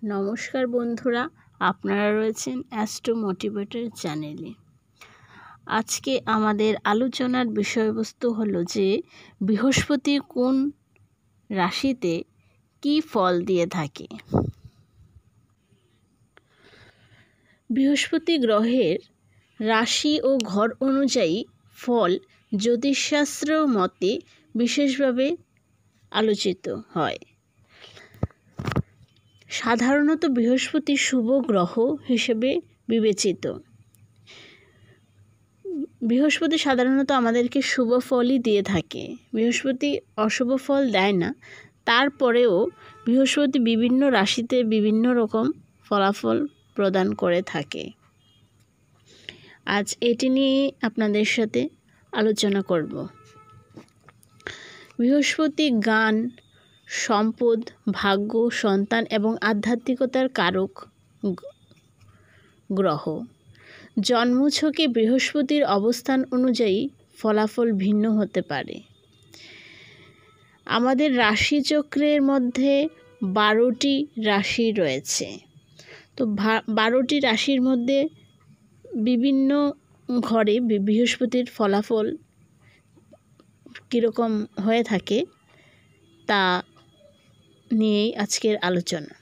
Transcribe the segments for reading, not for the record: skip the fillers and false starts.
নমস্কার বন্ধুরা, আপনারা রয়েছেন অ্যাস্ট্রো মোটিভেটর চ্যানেলে। আজকে আমাদের আলোচনার বিষয়বস্তু হলো যে বৃহস্পতি কোন রাশিতে কি ফল দিয়ে থাকে। বৃহস্পতি গ্রহের রাশি ও ঘর অনুযায়ী ফল জ্যোতিষশাস্ত্র মতে বিশেষভাবে আলোচিত হয়। সাধারণত বৃহস্পতি শুভ গ্রহ হিসেবে বিবেচিত। বৃহস্পতি সাধারণত আমাদেরকে শুভ ফলই দিয়ে থাকে, বৃহস্পতি অশুভ ফল দেয় না। তারপরেও বৃহস্পতি বিভিন্ন রাশিতে বিভিন্ন রকম ফলাফল প্রদান করে থাকে। আজ এটি নিয়ে আপনাদের সাথে আলোচনা করব। বৃহস্পতি জ্ঞান, সম্পদ, ভাগ্য, সন্তান এবং আধ্যাত্মিকতার কারক গ্রহ। জন্মছকে বৃহস্পতির অবস্থান অনুযায়ী ফলাফল ভিন্ন হতে পারে। আমাদের রাশিচক্রের মধ্যে 12টি রাশি রয়েছে। তো 12টি রাশির মধ্যে বিভিন্ন ঘরে বৃহস্পতির ফলাফল কীরকম হয়ে থাকে তা নিয়েই আজকের আলোচনা।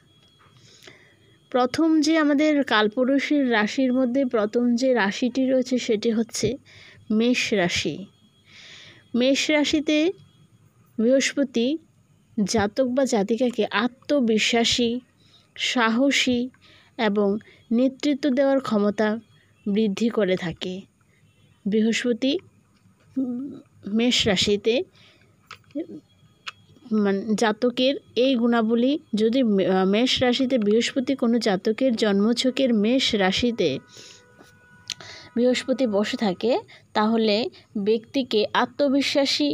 প্রথম যে আমাদের কালপুরুষের রাশির মধ্যে প্রথম যে রাশিটি রয়েছে সেটি হচ্ছে মেষ রাশি। মেষ রাশিতে বৃহস্পতি জাতক বা জাতিকাকে আত্মবিশ্বাসী, সাহসী এবং নেতৃত্ব দেওয়ার ক্ষমতা বৃদ্ধি করে থাকে। বৃহস্পতি মেষ রাশিতে জাতকের এই গুণাবলী, যদি মেষ রাশিতে বৃহস্পতি কোনো জাতকের জন্মছকের মেষ রাশিতে বৃহস্পতি বসে থাকে, তাহলে ব্যক্তিকে আত্মবিশ্বাসী,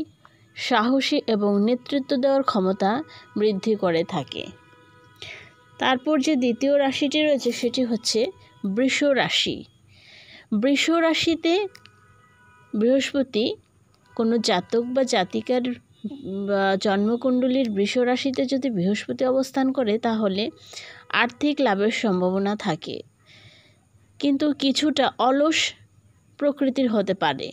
সাহসী এবং নেতৃত্ব দেওয়ার ক্ষমতা বৃদ্ধি করে থাকে। তারপর যে দ্বিতীয় রাশিটি রয়েছে সেটি হচ্ছে বৃষ রাশি। বৃষ রাশিতে বৃহস্পতি কোনো জাতক বা জাতিকার জন্মকুণ্ডলীর বৃষ রাশিতে যদি বৃহস্পতি অবস্থান করে, তাহলে আর্থিক লাভের সম্ভাবনা থাকে, কিন্তু কিছুটা অলস প্রকৃতির হতে পারে।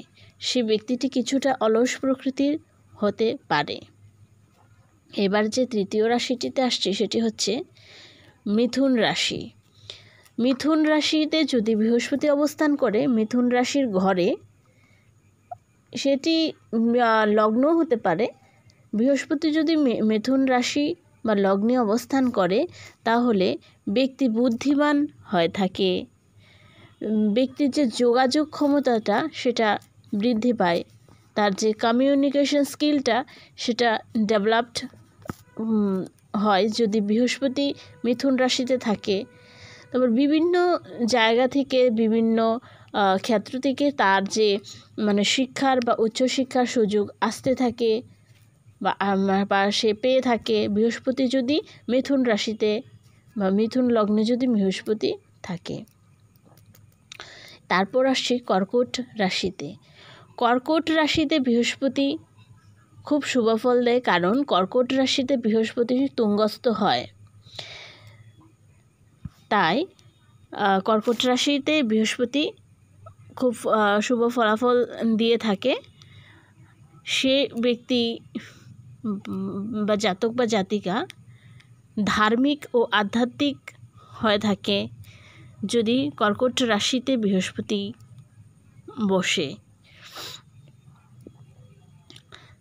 সে ব্যক্তিটি কিছুটা অলস প্রকৃতির হতে পারে। এবার যে তৃতীয় রাশিটিতে আসছে সেটি হচ্ছে মিথুন রাশি। মিথুন রাশিতে যদি বৃহস্পতি অবস্থান করে মিথুন রাশির ঘরে, সেটি লগ্ন হতে পারে। বৃহস্পতি যদি মিথুন রাশি বা লগ্নে অবস্থান করে, তাহলে ব্যক্তি বুদ্ধিমান হয়ে থাকে। ব্যক্তির যে যোগাযোগ ক্ষমতাটা সেটা বৃদ্ধি পায়, তার যে কমিউনিকেশন স্কিলটা সেটা ডেভেলপড হয় যদি বৃহস্পতি মিথুন রাশিতে থাকে। তারপর বিভিন্ন জায়গা থেকে, বিভিন্ন ক্ষেত্র থেকে তার যে শিক্ষার বা উচ্চশিক্ষার সুযোগ আসতে থাকে বা সে পেয়ে থাকে, বৃহস্পতি যদি মিথুন রাশিতে বা মিথুন লগ্নে যদি বৃহস্পতি থাকে। তারপর আসছি কর্কট রাশিতে। কর্কট রাশিতে বৃহস্পতি খুব শুভ ফল দেয়, কারণ কর্কট রাশিতে বৃহস্পতি তুঙ্গস্থ হয়। তাই কর্কট রাশিতে বৃহস্পতি খুব শুভ ফলাফল দিয়ে থাকে। সে ব্যক্তি বা জাতক বা জাতিকা ধার্মিক ও আধ্যাত্মিক হয়ে থাকে যদি কর্কট রাশিতে বৃহস্পতি বসে।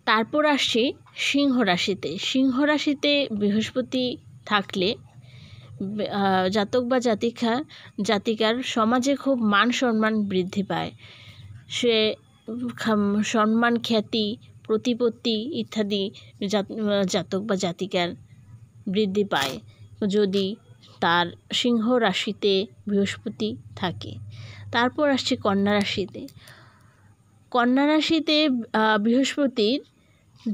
তারপর আসছি সিংহ রাশিতে। সিংহ রাশিতে বৃহস্পতি থাকলে জাতক বা জাতিকার সমাজে খুব মান সম্মান বৃদ্ধি পায়। সে সম্মান, খ্যাতি, প্রতিপত্তি ইত্যাদি জাতক বা জাতিকার বৃদ্ধি পায় যদি তার সিংহ রাশিতে বৃহস্পতি থাকে। তারপর আসছে কন্যা রাশিতে। কন্যা রাশিতে বৃহস্পতির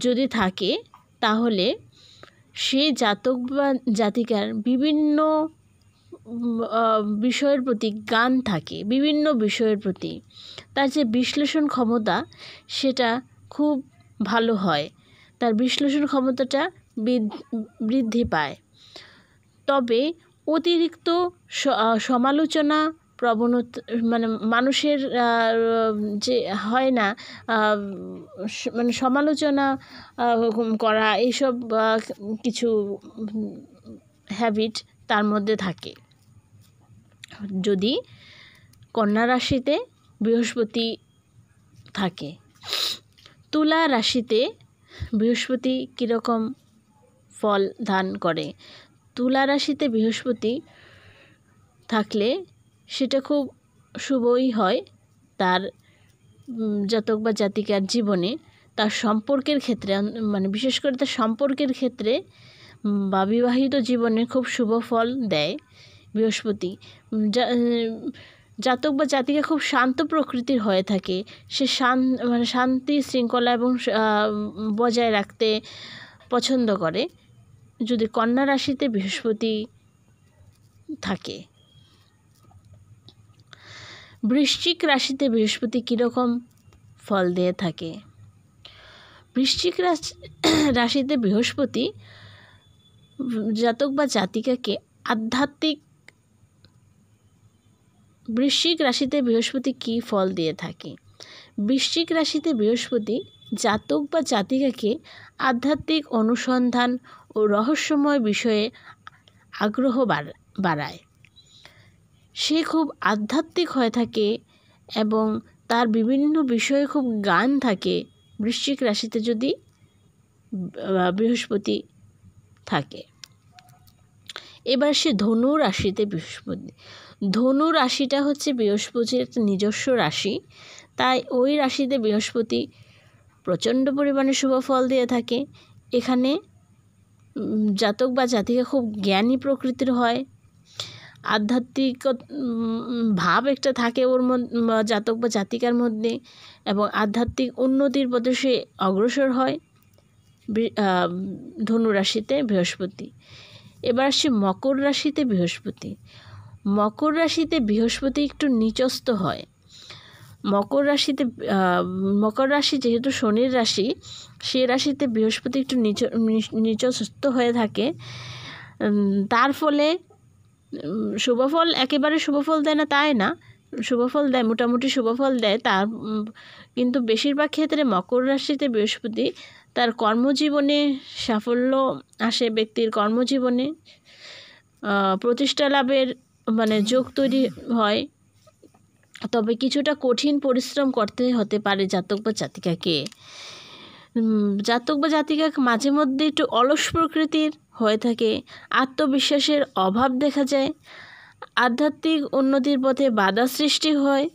যদি থাকে, তাহলে সে জাতক বা জাতিকার বিভিন্ন বিষয়ের প্রতি জ্ঞান থাকে, বিভিন্ন বিষয়ের প্রতি তার যে বিশ্লেষণ ক্ষমতা সেটা খুব ভালো হয়, তার বিশ্লেষণ ক্ষমতাটা বৃদ্ধি পায়। তবে অতিরিক্ত সমালোচনা প্রবণতা, মানে মানুষের যে হয় না মানে সমালোচনা করা, এইসব কিছু হ্যাবিট তার মধ্যে থাকে যদি কন্যা রাশিতে বৃহস্পতি থাকে। তুলা রাশিতে বৃহস্পতি কীরকম ফল দান করে? তুলা রাশিতে বৃহস্পতি থাকলে সেটা খুব শুভই হয় তার জাতক বা জাতিকার জীবনে, তার সম্পর্কের ক্ষেত্রে, মানে বিশেষ করে তার সম্পর্কের ক্ষেত্রে বা বিবাহিত জীবনে খুব শুভ ফল দেয় বৃহস্পতি। জাতক বা জাতিকা খুব শান্ত প্রকৃতির হয়ে থাকে, সে মানে শান্তি শৃঙ্খলা এবং বজায় রাখতে পছন্দ করে যদি কন্যা রাশিতে বৃহস্পতি থাকে। বৃশ্চিক রাশিতে বৃহস্পতি কীরকম ফল দিয়ে থাকে? বৃশ্চিক রাশিতে বৃহস্পতি জাতক বা জাতিকাকে আধ্যাত্মিক। বৃশ্চিক রাশিতে বৃহস্পতি কী ফল দিয়ে থাকে? বৃশ্চিক রাশিতে বৃহস্পতি জাতক বা জাতিকাকে আধ্যাত্মিক অনুসন্ধান ও রহস্যময় বিষয়ে আগ্রহ বাড়ায়। সে খুব আধ্যাত্মিক হয়ে থাকে এবং তার বিভিন্ন বিষয়ে খুব জ্ঞান থাকে বৃশ্চিক রাশিতে যদি বৃহস্পতি থাকে। এবার সে ধনু রাশিতে বৃহস্পতি। ধনু রাশিটা হচ্ছে বৃহস্পতির একটা নিজস্ব রাশি, তাই ওই রাশিতে বৃহস্পতি প্রচণ্ড পরিমাণে শুভ ফল দিয়ে থাকে। এখানে জাতক বা জাতিকা খুব জ্ঞানী প্রকৃতির হয়, আধ্যাত্মিক ভাব একটা থাকে ওর মধ্যে, জাতক বা জাতিকার মধ্যে, এবং আধ্যাত্মিক উন্নতির পথে সে অগ্রসর হয় ধনু রাশিতে বৃহস্পতি। এবার আসছে মকর রাশিতে বৃহস্পতি। মকর রাশিতে বৃহস্পতি একটু নিচস্থ হয়। মকর রাশি যেহেতু শনির রাশি, সে রাশিতে বৃহস্পতি একটু নিচস্থ হয়ে থাকে। তার ফলে শুভফল, একেবারে শুভফল দেয় না তাই না, শুভফল দেয়, মোটামুটি শুভফল দেয় তার, কিন্তু বেশিরভাগ ক্ষেত্রে মকর রাশিতে বৃহস্পতি তার কর্মজীবনে সাফল্য আসে, ব্যক্তির কর্মজীবনে প্রতিষ্ঠা লাভের মানে যোগ তৈরি হয়। তবে কিছুটা কঠিন পরিশ্রম করতে হতে পারে জাতক বা জাতিকাকে। জাতক বা জাতিকা মাঝে মধ্যে একটু অলস প্রকৃতির হয়ে থাকে, আত্মবিশ্বাসের অভাব দেখা যায়, আধ্যাত্মিক উন্নতির পথে বাধা সৃষ্টি হয়,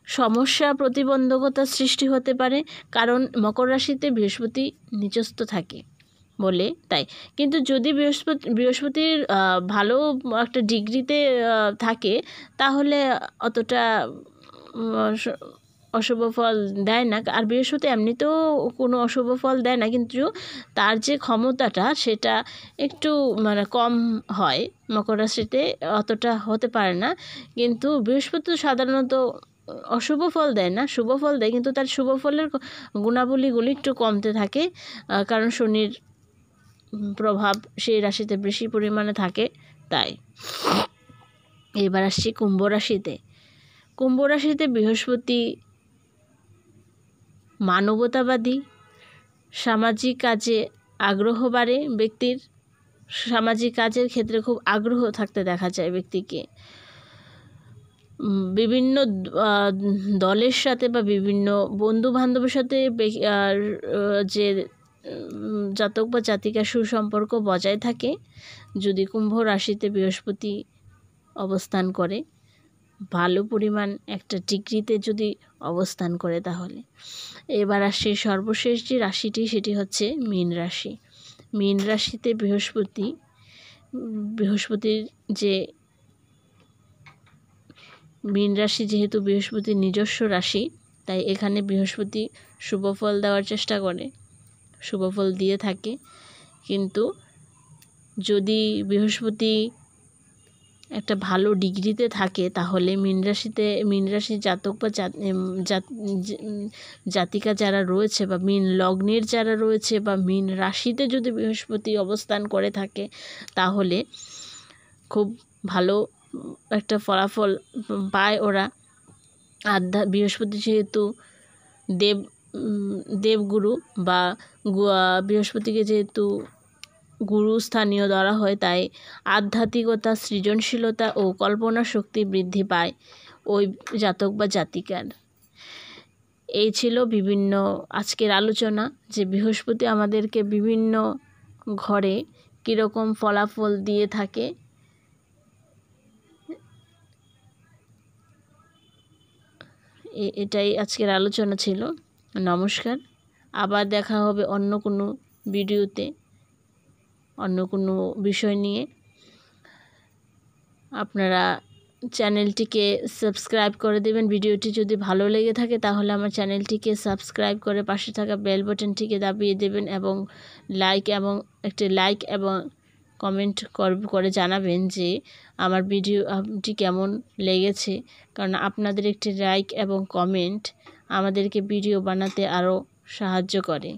সমস্যা প্রতিবন্ধকতার সৃষ্টি হতে পারে, কারণ মকর রাশিতে বৃহস্পতি নিচস্থ থাকে বলে তাই। কিন্তু যদি বৃহস্পতির ভালো একটা ডিগ্রিতে থাকে তাহলে অতটা অশুভ ফল দেয় না। আর বৃহস্পতি এমনিতেও কোনো অশুভ ফল দেয় না, কিন্তু তার যে ক্ষমতাটা সেটা একটু মানে কম হয়, মকর রাশিতে অতটা হতে পারে না। কিন্তু বৃহস্পতি সাধারণত অশুভ ফল দেয় না, শুভ ফল দেয়, কিন্তু তার শুভ ফলের গুণাবলীগুলি একটু কমতে থাকে, কারণ শনির প্রভাব সেই রাশিতে বেশি পরিমাণে থাকে তাই। এবার আসছি কুম্ভ রাশিতে। কুম্ভ রাশিতে বৃহস্পতি মানবতাবাদী, সামাজিক কাজে আগ্রহ বাড়ে, ব্যক্তির সামাজিক কাজের ক্ষেত্রে খুব আগ্রহ থাকতে দেখা যায় ব্যক্তিকে। বিভিন্ন দলের সাথে বা বিভিন্ন বন্ধু বান্ধবের সাথে যে জাতক বা জাতিকার সুসম্পর্ক বজায় থাকে যদি কুম্ভ রাশিতে বৃহস্পতি অবস্থান করে, ভালো পরিমাণ একটা ডিগ্রিতে যদি অবস্থান করে তাহলে। এবার আসছে সর্বশেষ যে রাশিটি, সেটি হচ্ছে মীন রাশি। মীন রাশিতে বৃহস্পতির যে মীন রাশি যেহেতু বৃহস্পতির নিজস্ব রাশি, তাই এখানে বৃহস্পতি শুভ ফল দেওয়ার চেষ্টা করে, শুভ ফল দিয়ে থাকে। কিন্তু যদি বৃহস্পতি একটা ভালো ডিগ্রিতে থাকে তাহলে মীন রাশি জাতক বা জাতিকা যারা রয়েছে বা মীন লগ্নের যারা রয়েছে বা মীন রাশিতে যদি বৃহস্পতি অবস্থান করে থাকে তাহলে খুব ভালো একটা ফলাফল পায় ওরা। বৃহস্পতি যেহেতু দেবগুরু বা বৃহস্পতিকে যেহেতু গুরু স্থানীয় ধরা হয়, তাই আধ্যাত্মিকতা, সৃজনশীলতা ও কল্পনা শক্তি বৃদ্ধি পায় ওই জাতক বা জাতিকার। এই ছিল বিভিন্ন আজকের আলোচনা, যে বৃহস্পতি আমাদেরকে বিভিন্ন ঘরে কীরকম ফলাফল দিয়ে থাকে। এটাই আজকের আলোচনা ছিল। নমস্কার। আবার দেখা হবে অন্য কোনো ভিডিওতে, অন্য কোনো বিষয় নিয়ে। আপনারা চ্যানেলটিকে সাবস্ক্রাইব করে দেবেন। ভিডিওটি যদি ভালো লেগে থাকে তাহলে আমার চ্যানেলটিকে সাবস্ক্রাইব করে পাশে থাকা বেল বাটনটিকে দাবিয়ে দেবেন এবং একটি লাইক এবং কমেন্ট করে জানাবেন যে আমার ভিডিওটি কেমন লেগেছে, কারণ আপনাদের একটি লাইক এবং কমেন্ট আমাদেরকে ভিডিও বানাতে আরও সাহায্য করে।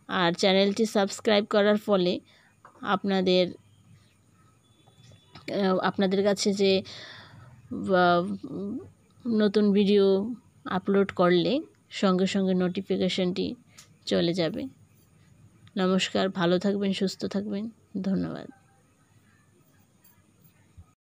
আর চ্যানেলটি সাবস্ক্রাইব করার ফলে আপনাদের কাছে যে নতুন ভিডিও আপলোড করলে সঙ্গে সঙ্গে নোটিফিকেশনটি চলে যাবে। নমস্কার, ভালো থাকবেন, সুস্থ থাকবেন, ধন্যবাদ।